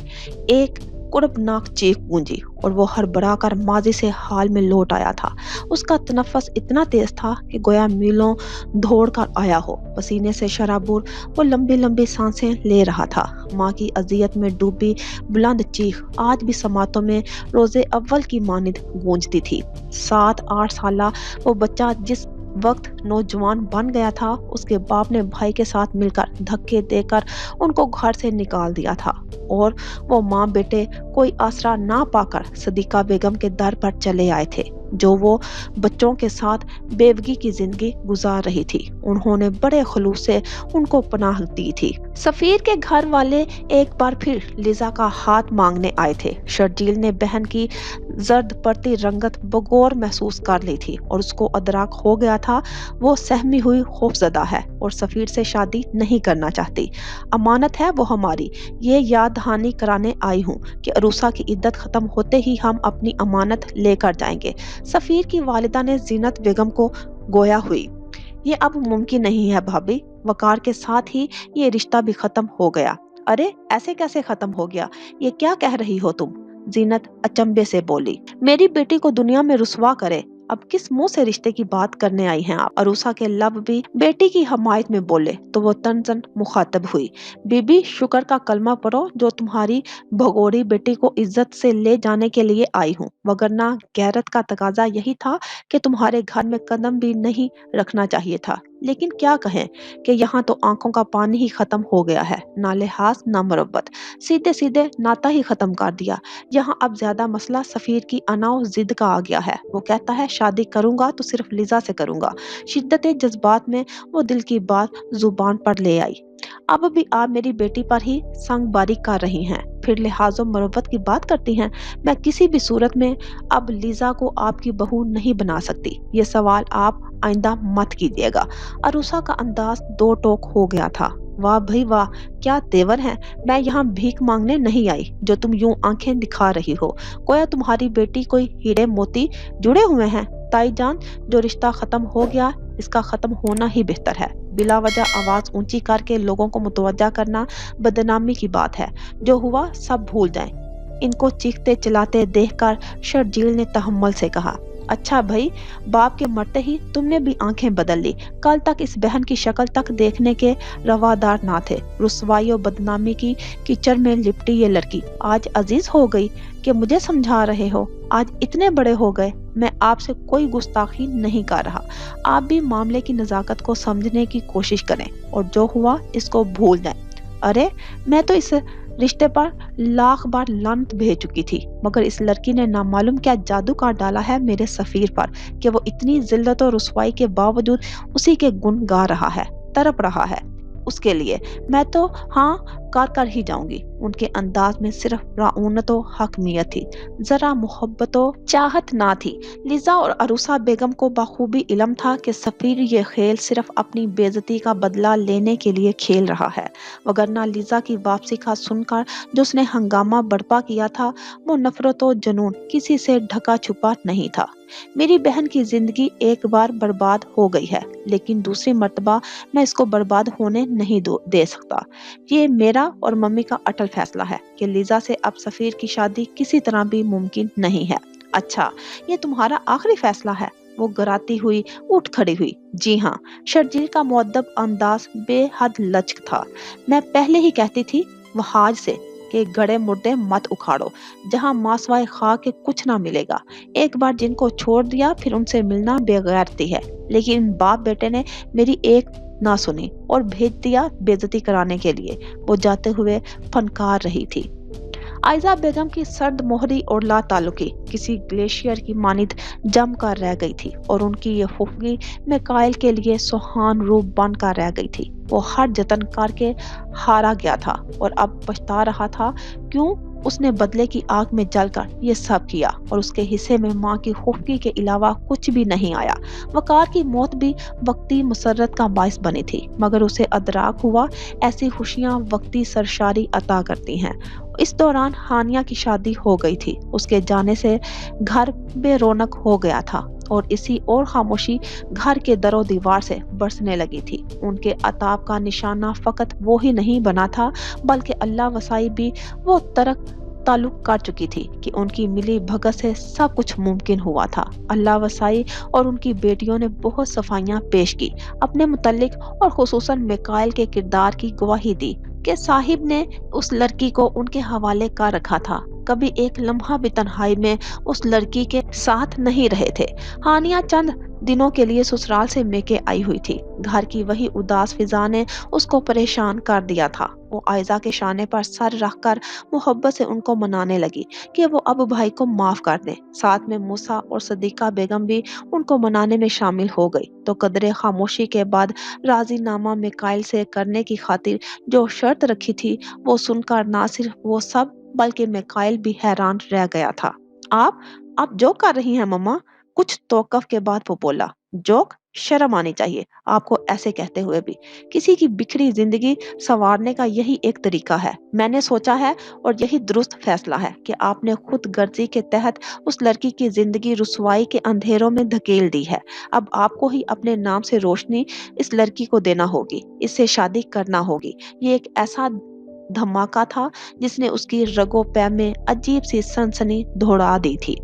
एक कुड़बनाक चीख गूंजी और वो हड़बड़ा कर माजी से हाल में लौट आया था। उसका तनफ्फुस इतना तेज था कि गोया मीलों दौड़ कर आया हो। पसीने से शराबुर वो लंबी लंबी सांसें ले रहा था। माँ की अजियत में डूबी बुलंद चीख आज भी समातों में रोजे अव्वल की मानिद गूंजती थी। 7-8 साला वो बच्चा जिस वक्त नौजवान बन गया था, उसके बाप ने भाई के साथ मिलकर धक्के देकर उनको घर से निकाल दिया था और वो माँ बेटे कोई आसरा ना पाकर सदीका बेगम के दर पर चले आए थे, जो वो बच्चों के साथ बेवगी की जिंदगी गुजार रही थी। उन्होंने बड़े खलूस से उनको पनाह दी थी। सफीर के घर वाले एक बार फिर लिजा का हाथ मांगने आए थे। शर्जील ने बहन की जर्द पड़ती रंगत बगौर महसूस कर ली थी और उसको अदराक हो गया था वो सहमी हुई खौफजदा है और सफीर से शादी नहीं करना चाहती। अमानत है वो हमारी, ये याद दहानी कराने आई हूँ कि अरूसा की इद्दत खत्म होते ही हम अपनी अमानत लेकर जाएंगे। सफीर की वालिदा ने जीनत बेगम को गोया हुई, ये अब मुमकिन नहीं है भाभी, वकार के साथ ही ये रिश्ता भी खत्म हो गया। अरे ऐसे कैसे खत्म हो गया, ये क्या कह रही हो तुम? जीनत अचंभे से बोली, मेरी बेटी को दुनिया में रुसवा करे, अब किस मुंह से रिश्ते की बात करने आई हैं आप? अरूसा के लब भी बेटी की हमायत में बोले तो वो तनजन मुखातब हुई, बीबी शुक्र का कलमा पढ़ो जो तुम्हारी भगोड़ी बेटी को इज्जत से ले जाने के लिए आई हूँ, वगरना गैरत का तकाजा यही था कि तुम्हारे घर में कदम भी नहीं रखना चाहिए था। लेकिन क्या कहें कि यहाँ तो आंखों का पानी ही खत्म हो गया है, ना लिहाज ना मुरब्बत, सीधे सीधे नाता ही खत्म कर दिया। यहाँ अब ज्यादा मसला सफीर की अनाव जिद का आ गया है, वो कहता है शादी करूंगा तो सिर्फ लिजा से करूंगा। शिद्दत जज्बात में वो दिल की बात जुबान पर ले आई, अब भी आप मेरी बेटी पर ही संग बारी कर रही हैं, फिर लिहाजो मुरब्बत की बात करती हैं। मैं किसी भी सूरत में अब लीजा को आपकी बहू नहीं बना सकती, ये सवाल आप आइंदा मत कीजिएगा। अरूसा का अंदाज दो टोक हो गया था। वाह भाई वाह, क्या तेवर है, मैं यहाँ भीख मांगने नहीं आई जो तुम यूं आंखें दिखा रही हो, गोया तुम्हारी बेटी कोई हीरे मोती जुड़े हुए हैं। ताई जान, जो रिश्ता खत्म हो गया इसका खत्म होना ही बेहतर है। बिला वजह आवाज ऊंची करके लोगों को मुतवज्जा करना बदनामी की बात है, जो हुआ सब भूल जाएं। इनको चीखते चिल्लाते देखकर शर्जील ने तहम्मुल से कहा, अच्छा भाई, बाप के मरते ही तुमने भी आंखें बदल ली, कल तक इस बहन की शक्ल तक देखने के रवादार ना थे, रुसवाई और बदनामी की कीचड़ में लिपटी ये लड़की आज अजीज हो गई कि मुझे समझा रहे हो, आज इतने बड़े हो गए, मैं आपसे कोई गुस्ताखी नहीं कर रहा, आप भी मामले की नजाकत को समझने की कोशिश करें और जो हुआ इसको भूल जाएं। अरे मैं तो इस रिश्ते पर लाख बार लानत भेज चुकी थी, मगर इस लड़की ने नामालूम क्या जादू कर डाला है मेरे सफीर पर कि वो इतनी जिल्लत और रुसवाई के बावजूद उसी के गुण गा रहा है, तड़प रहा है उसके लिए। मैं तो हाँ कर ही जाऊंगी। उनके अंदाज में सिर्फ राउनत और हकमियत थी, जरा मोहब्बत और चाहत ना थी। लिजा और अरूसा बेगम को बखूबी इल्म था कि सफीर ये खेल सिर्फ अपनी बेइज्जती का बदला लेने के लिए खेल रहा है, वगरना लिजा की वापसी का सुनकर जो उसने हंगामा बर्पा किया था वो नफरत और जुनून किसी से ढका छुपा नहीं था। मेरी बहन की जिंदगी एक बार बर्बाद हो गई है, लेकिन दूसरी मर्तबा मैं इसको बर्बाद होने नहीं दे सकता। ये मेरा और मम्मी का अटल फैसला है कि लिजा से अब सफीर की शादी किसी तरह भी मुमकिन नहीं है। अच्छा, ये तुम्हारा आखिरी फैसला है? वो गराती हुई उठ खड़ी हुई। जी हाँ, शर्जील का मुअद्दब अंदाज बेहद लचक था। मैं पहले ही कहती थी वहाज से कि गड़े मुर्दे मत उखाड़ो, जहाँ मासवाए खा के कुछ ना मिलेगा। एक बार जिनको छोड़ दिया फिर उनसे मिलना बेगैरती है, लेकिन बाप बेटे ने मेरी एक ना सुनी और भेज दिया बेइज्जती कराने के लिए। वो जाते हुए फनकार रही थी। आयजा बेगम की सर्द मोहरी और ला ताल्लुकी किसी ग्लेशियर की मानिद जम कर रह गई थी और उनकी ये खुफगी मिकाइल के लिए सुहान रूप बन कर रह गई थी। वो हर जतन करके हारा गया था और अब पछता रहा था क्यों उसने बदले की आग में जलकर ये सब किया और उसके हिस्से में माँ की खुफगी के अलावा कुछ भी नहीं आया। वकार की मौत भी वक्ती मुसर्रत का बायस बनी थी, मगर उसे अदराक हुआ ऐसी खुशियां वक्ती सरशारी अता करती हैं। इस दौरान हानिया की शादी हो गई थी, उसके जाने से घर बेरौनक हो गया था और इसी और खामोशी घर के दरो दीवार से बरसने लगी थी। उनके अताब का निशाना फकत वो ही नहीं बना था, बल्कि अल्लाह वसाई भी वो तरक ताल्लुक कर चुकी थी कि उनकी मिली भगत से सब कुछ मुमकिन हुआ था। अल्लाह वसाई और उनकी बेटियों ने बहुत सफाइयां पेश की, अपने मुतल्लिक और खुसूसन मिकाइल के किरदार की गवाही दी कि साहिब ने उस लड़की को उनके हवाले कर रखा था, कभी एक लम्हा भी तन्हाई में उस लड़की के साथ नहीं रहे थे। हानिया चंद दिनों के लिए ससुराल से मेके आई हुई थी। घर की वही उदास फिजा ने उसको परेशान कर दिया था। वो आयजा के शाने पर सर रखकर मोहब्बत से उनको मनाने लगी कि वो अब भाई को माफ कर दें। साथ में मूसा और सदीका बेगम भी उनको मनाने में शामिल हो गई। तो कदरे खामोशी के बाद राजीनामा मिकाइल से करने की खातिर जो शर्त रखी थी वो सुनकर ना सिर्फ वो सब बल्कि मिकाइल भी हैरान रह गया था। आप आप जोक कर रही हैं मम्मा? कुछ तौकफ के बाद वो बोला, जोक? शर्म आनी चाहिए आपको ऐसे कहते हुए भी। किसी की बिखरी जिंदगी संवारने का यही एक तरीका है। मैंने सोचा है और यही दुरुस्त फैसला है कि आपने खुद गर्जी के तहत उस लड़की की जिंदगी रुसवाई के अंधेरों में धकेल दी है। अब आपको ही अपने नाम से रोशनी इस लड़की को देना होगी, इससे शादी करना होगी। ये एक ऐसा धमाका था जिसने उसकी रगो पै में अजीब सी सनसनी दौड़ा दी थी।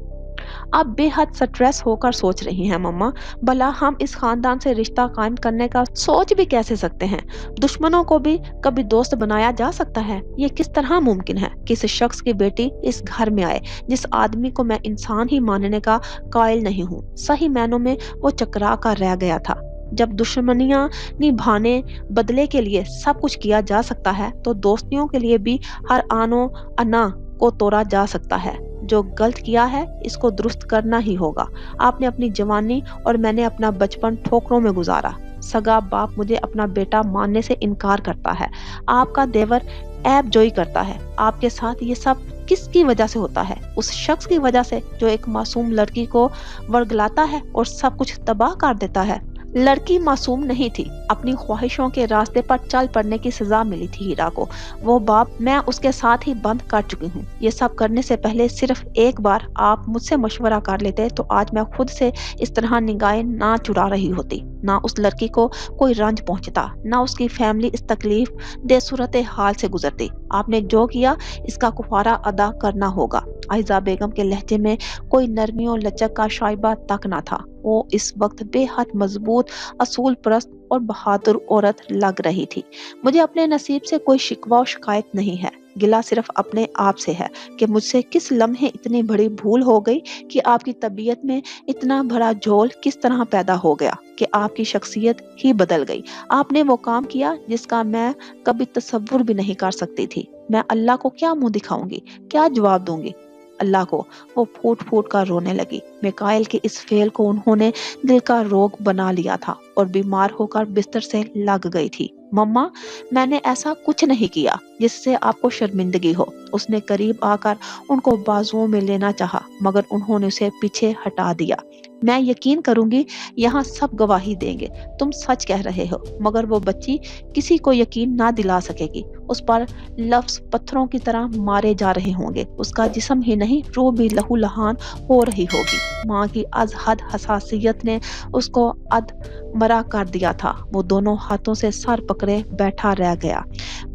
आप बेहद स्ट्रेस होकर सोच रही हैं मम्मा, भला हम इस खानदान से रिश्ता कायम करने का सोच भी कैसे सकते हैं? दुश्मनों को भी कभी दोस्त बनाया जा सकता है? ये किस तरह मुमकिन है कि इस शख्स की बेटी इस घर में आए, जिस आदमी को मैं इंसान ही मानने का कायल नहीं हूँ? सही मायनों में वो चकरा कर रह गया था। जब दुश्मनियां निभाने बदले के लिए सब कुछ किया जा सकता है, तो दोस्तियों के लिए भी हर आनो अना को तोड़ा जा सकता है। जो गलत किया है इसको दुरुस्त करना ही होगा। आपने अपनी जवानी और मैंने अपना बचपन ठोकरों में गुजारा। सगा बाप मुझे अपना बेटा मानने से इनकार करता है। आपका देवर ऐब जोई करता है। आपके साथ ये सब किसकी वजह से होता है? उस शख्स की वजह से जो एक मासूम लड़की को वर्गलाता है और सब कुछ तबाह कर देता है। लड़की मासूम नहीं थी, अपनी ख्वाहिशों के रास्ते पर चल पड़ने की सजा मिली थी हीरा को। वो बाप मैं उसके साथ ही बंद कर चुकी हूँ। ये सब करने से पहले सिर्फ एक बार आप मुझसे मशवरा कर लेते तो आज मैं खुद से इस तरह निगाहें ना चुरा रही होती, ना उस लड़की को कोई रंज पहुंचता, ना उसकी फैमिली इस तकलीफ दे सूरत हाल से गुजरती। आपने जो किया इसका कुफारा अदा करना होगा। आयजा बेगम के लहजे में कोई नरमी और लचक का शाइबा तक ना था। वो इस वक्त बेहद मजबूत, असूल परस्त और बहादुर औरत लग रही थी। मुझे अपने नसीब से कोई शिकवा और शिकायत नहीं है। गिला सिर्फ अपने आप से है कि मुझसे किस लम्हे इतनी बड़ी भूल हो गई कि आपकी तबीयत में इतना बड़ा झोल किस तरह पैदा हो गया कि आपकी शख्सियत ही बदल गई। आपने वो काम किया जिसका मैं कभी तसव्वुर भी नहीं कर सकती थी। मैं अल्लाह को क्या मुंह दिखाऊंगी, क्या जवाब दूंगी अल्लाह को? वो फूट फूट कर रोने लगी। मिकाइल के इस फेल को उन्होंने दिल का रोग बना लिया था और बीमार होकर बिस्तर से लग गई थी। मम्मा, मैंने ऐसा कुछ नहीं किया जिससे आपको शर्मिंदगी हो। उसने करीब आकर उनको बाजुओं में लेना चाहा, मगर उन्होंने उसे पीछे हटा दिया। मैं यकीन करूंगी, यहाँ सब गवाही देंगे, तुम सच कह रहे हो। मगर वो बच्ची किसी को यकीन ना दिला सकेगी। उस पर लफ्ज पत्थरों की तरह मारे जा रहे होंगे। उसका जिस्म ही नहीं, रूह भी लहू लहान हो रही होगी। माँ की अज हद हसासियत ने उसको अध मरा कर दिया था। वो दोनों हाथों से सर पकड़े बैठा रह गया।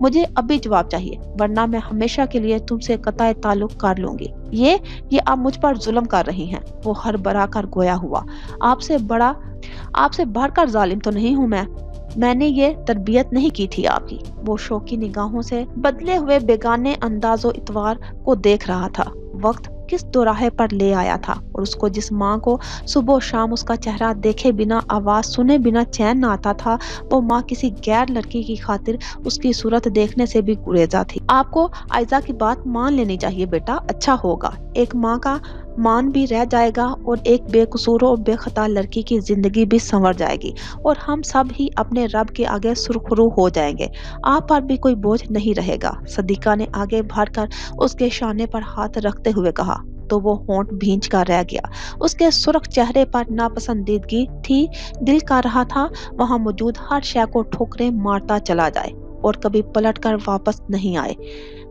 मुझे अभी जवाब चाहिए, वरना मैं हमेशा के लिए तुमसे कतई ताल्लुक कर लूंगी। ये आप मुझ पर जुल्म कर रही हैं। वो हर बरा कर गोया हुआ। आपसे बढ़कर जालिम तो नहीं हूं मैं। मैंने ये तरबियत नहीं की थी आपकी। वो शौकी निगाहों से बदले हुए बेगाने अंदाजो इतवार को देख रहा था। वक्त किस दोराहे पर ले आया था और उसको जिस माँ को सुबह शाम उसका चेहरा देखे बिना, आवाज सुने बिना चैन न आता था, वो माँ किसी गैर लड़की की खातिर उसकी सूरत देखने से भी गुरेजा थी। आपको आयजा की बात मान लेनी चाहिए बेटा, अच्छा होगा। एक माँ का मान भी रह जाएगा और एक बेकसूर और बेखता लड़की की जिंदगी भी संवर जाएगी और हम सब ही अपने रब के आगे सुरखरू हो जाएंगे। आप पर भी कोई बोझ नहीं रहेगा। सदीका ने आगे बढ़कर उसके शाने पर हाथ रखते हुए कहा, तो वो होंठ भींच कर रह गया। उसके सुर्ख चेहरे पर नापसंदीदगी थी। दिल कर रहा था वहां मौजूद हर शय को ठोकरें मारता चला जाए और कभी पलट कर वापस नहीं आए।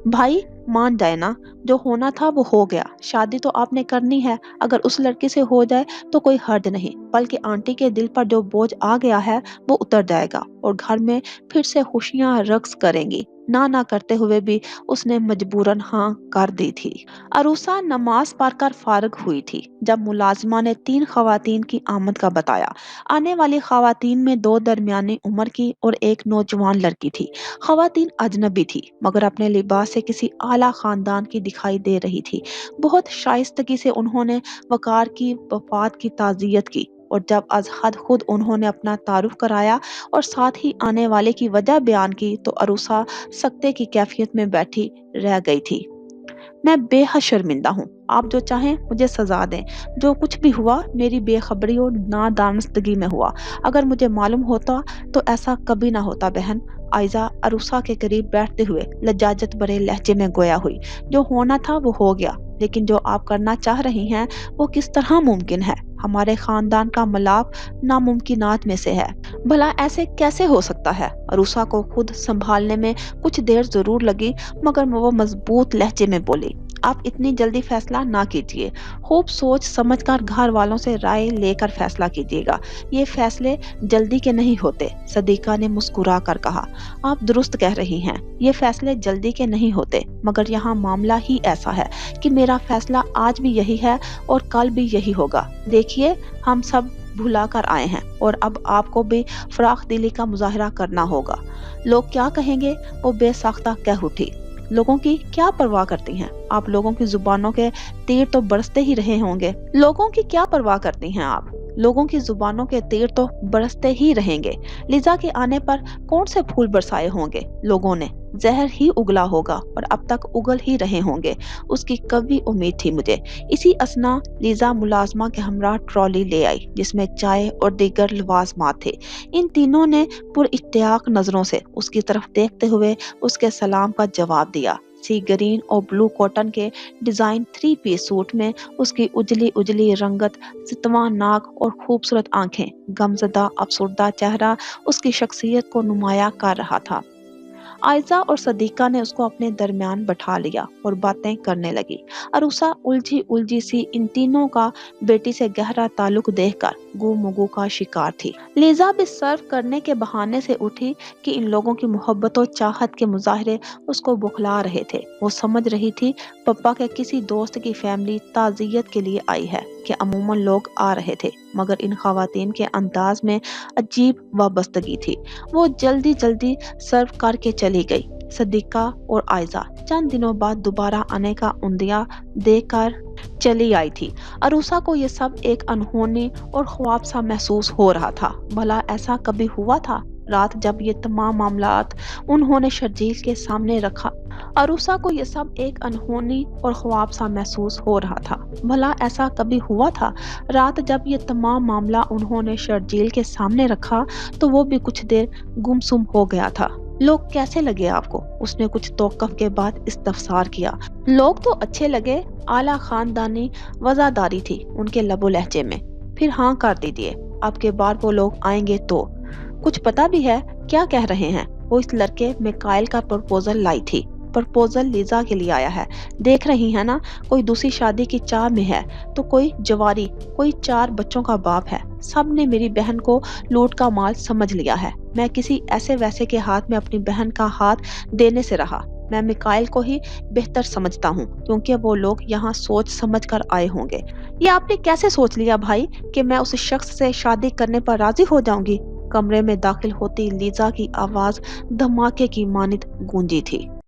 भाई मान जाए ना, जो होना था वो हो गया। शादी तो आपने करनी है, अगर उस लड़की से हो जाए तो कोई हर्ज नहीं, बल्कि आंटी के दिल पर जो बोझ आ गया है वो उतर जाएगा और घर में फिर से खुशियां रक्स करेंगी। ना करते हुए भी उसने मजबूरन हाँ कर दी थी। अरूसा नमाज पढ़कर फारिग हुई थी जब मुलाजिमा ने 3 खवातीन की आमद का बताया। आने वाली खवातीन में 2 दरमियानी उम्र की और एक नौजवान लड़की थी। खवातीन अजनबी थी, मगर अपने लिबास से किसी आला खानदान की दिखाई दे रही थी। बहुत शाइस्तगी से उन्होंने वकार की वफात की ताज़ियत की और जब अजहद खुद उन्होंने अपना तारुफ कराया और साथ ही आने वाले की वजह बयान की, तो अरूसा सकते की कैफियत में बैठी रह गई थी। मैं बेहद शर्मिंदा हूँ। आप जो चाहें मुझे सजा दें। जो कुछ भी हुआ मेरी बेखबरी और नादानस्तगी में हुआ। अगर मुझे मालूम होता तो ऐसा कभी ना होता बहन। आयजा अरूसा के करीब बैठते हुए लज्जाजत भरे लहजे में गोया हुई, जो होना था वो हो गया, लेकिन जो आप करना चाह रही हैं वो किस तरह मुमकिन है? हमारे खानदान का मिलाप नामुमकिनात में से है। भला ऐसे कैसे हो सकता है? अरूसा को खुद संभालने में कुछ देर जरूर लगी, मगर वो मजबूत लहजे में बोली, आप इतनी जल्दी फैसला ना कीजिए। खूब सोच समझकर घर वालों से राय लेकर फैसला कीजिएगा। ये फैसले जल्दी के नहीं होते। सदीका ने मुस्कुरा कर कहा, आप दुरुस्त कह रही हैं, ये फैसले जल्दी के नहीं होते, मगर यहाँ मामला ही ऐसा है कि मेरा फैसला आज भी यही है और कल भी यही होगा। देखिए, हम सब भुला कर आए हैं और अब आपको भी फराख दिली का मुजाहरा करना होगा। लोग क्या कहेंगे? वो बेसाख्ता कह उठी, लोगों की क्या परवाह करती हैं आप? लोगों की जुबानों के तीर तो बरसते ही रहे होंगे। लोगों की क्या परवाह करती हैं आप? लोगों की जुबानों के तीर तो बरसते ही रहेंगे। लिजा के आने पर कौन से फूल बरसाए होंगे लोगों ने? जहर ही उगला होगा और अब तक उगल ही रहे होंगे। उसकी कभी उम्मीद थी मुझे। इसी असना लिजा मुलाजमा के हमरा ट्रॉली ले आई, जिसमें चाय और दीगर लवाजमात थे। इन तीनों ने पुरइश्तियाक नजरों से उसकी तरफ देखते हुए उसके सलाम का जवाब दिया। सी ग्रीन और ब्लू कॉटन के डिजाइन 3 पीस सूट में उसकी उजली उजली रंगत, सितवा नाक और खूबसूरत आंखें, गमजदा अफसुर्दा चेहरा उसकी शख्सियत को नुमाया कर रहा था। आयजा और सदीका ने उसको अपने दरमियान बैठा लिया और बातें करने लगी। अरूसा उलझी उलझी सी इन तीनों का बेटी से गहरा ताल्लुक देखकर गुमगु का शिकार थी। लीजा भी सर्व करने के बहाने से उठी कि इन लोगों की मोहब्बत और चाहत के मुजाहरे उसको बुखला रहे थे। वो समझ रही थी पप्पा के किसी दोस्त की फैमिली ताजियत के लिए आई है कि अमूमन लोग आ रहे थे, मगर इन खवातीन के अंदाज में अजीब वाबस्तगी थी। वो जल्दी जल्दी सर्व करके चली गई। सदीका और आयजा चंद दिनों बाद दोबारा आने का उंदिया देकर चली आई थी। अरूसा को ये सब एक अनहोनी और ख्वाब सा महसूस हो रहा था। भला ऐसा कभी हुआ था? रात जब ये तमाम मामलात उन्होंने शर्जील के सामने रखा, अरूसा को ये सब एक अनहोनी और ख्वाब सा महसूस हो रहा था। भला ऐसा कभी हुआ था? रात जब ये तमाम मामला उन्होंने शर्जील के सामने रखा तो वो भी कुछ देर गुमसुम हो गया था। लोग कैसे लगे आपको? उसने कुछ तौक़ुफ़ के बाद इस्तफसार किया। लोग तो अच्छे लगे, आला खानदानी वज़ादारी थी उनके लबो लहजे में। फिर हाँ कर दीजिए, अब के बार वो लोग आएंगे तो। कुछ पता भी है क्या कह रहे हैं? वो इस लड़के मिकाइल का प्रपोजल लाई थी। प्रपोजल लीजा के लिए आया है। देख रही है ना, कोई दूसरी शादी की चाह में है तो कोई जवारी, कोई 4 बच्चों का बाप है। सब ने मेरी बहन को लूट का माल समझ लिया है। मैं किसी ऐसे वैसे के हाथ में अपनी बहन का हाथ देने से रहा। मैं मिकाइल को ही बेहतर समझता हूँ, क्योंकि वो लोग यहाँ सोच समझ कर आए होंगे। ये आपने कैसे सोच लिया भाई कि मैं उस शख्स से शादी करने पर राजी हो जाऊंगी? कमरे में दाखिल होती लीजा की आवाज धमाके की मानित गूंजी थी।